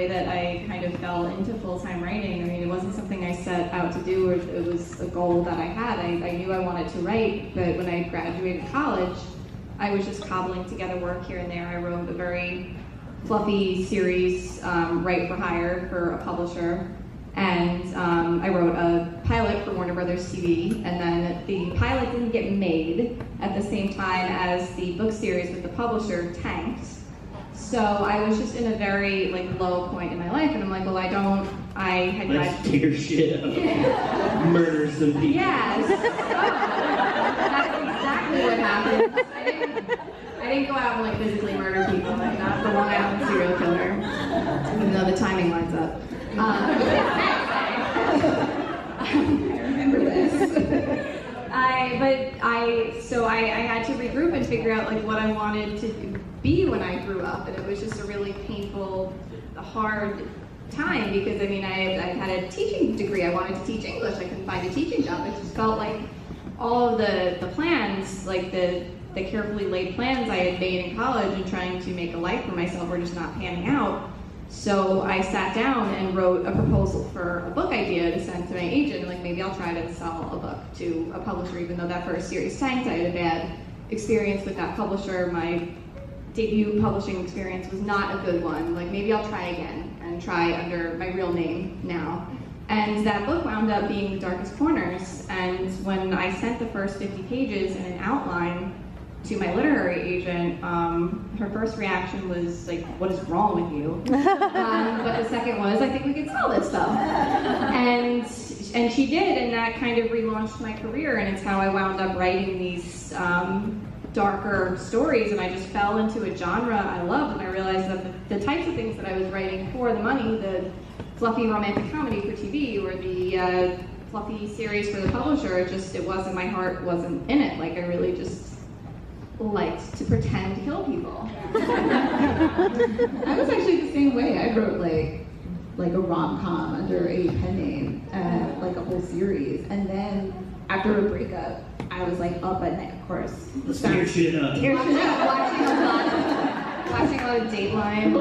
way that I kind of fell into full-time writing. I mean, it wasn't something I set out to do, or it was a goal that I had. I knew I wanted to write, but when I graduated college, I was just cobbling together work here and there. I wrote a very fluffy series, Write for Hire, for a publisher. And I wrote a pilot for Warner Brothers TV, and then the pilot didn't get made at the same time as the book series with the publisher tanked. So I was just in a very low point in my life, and I'm like, well, Let's tear shit up. Murder some people. Yes. That's exactly what happened. I didn't go out and physically murder people. I'm not the Long Island serial killer, even though the timing lines up. I remember this. So I had to regroup and figure out what I wanted to be when I grew up, and it was just a really painful, hard time because I had a teaching degree. I wanted to teach English. I couldn't find a teaching job. It just felt like all of the plans, the carefully laid plans I had made in college and trying to make a life for myself were just not panning out. So I sat down and wrote a proposal for a book idea to send to my agent, maybe I'll try to sell a book to a publisher, even though that first series tanked. I had a bad experience with that publisher. My debut publishing experience was not a good one. Maybe I'll try again and try under my real name now. And that book wound up being The Darkest Corners, and when I sent the first 50 pages in an outline to my literary agent, her first reaction was what is wrong with you? But the second was, I think we can sell this stuff. And she did, and that kind of relaunched my career, and it's how I wound up writing these darker stories, and I just fell into a genre I loved, and I realized that the types of things that I was writing for the money, the fluffy romantic comedy for TV, or the fluffy series for the publisher, it wasn't, my heart wasn't in it. I really just liked to pretend to kill people. I was actually the same way. I wrote like a rom-com under a pen name, a whole series, and then after a breakup, I was up at night, of course. Let's tear shit up. Watching a lot of Dateline,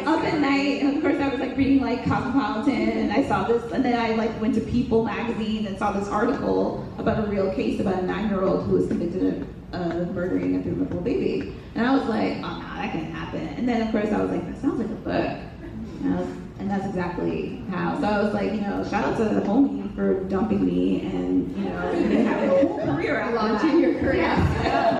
up at night, and of course I was reading Cosmopolitan, and I saw this, and then I went to People magazine and saw this article about a real case about a 9-year-old who was convicted of murdering a 3-month-old baby, and I was like, oh no, that can't happen. And then of course I was like, that sounds like a book, and that's exactly how. So I was shout out to the homie for dumping me, and having a whole career out. Launching your career. Yeah.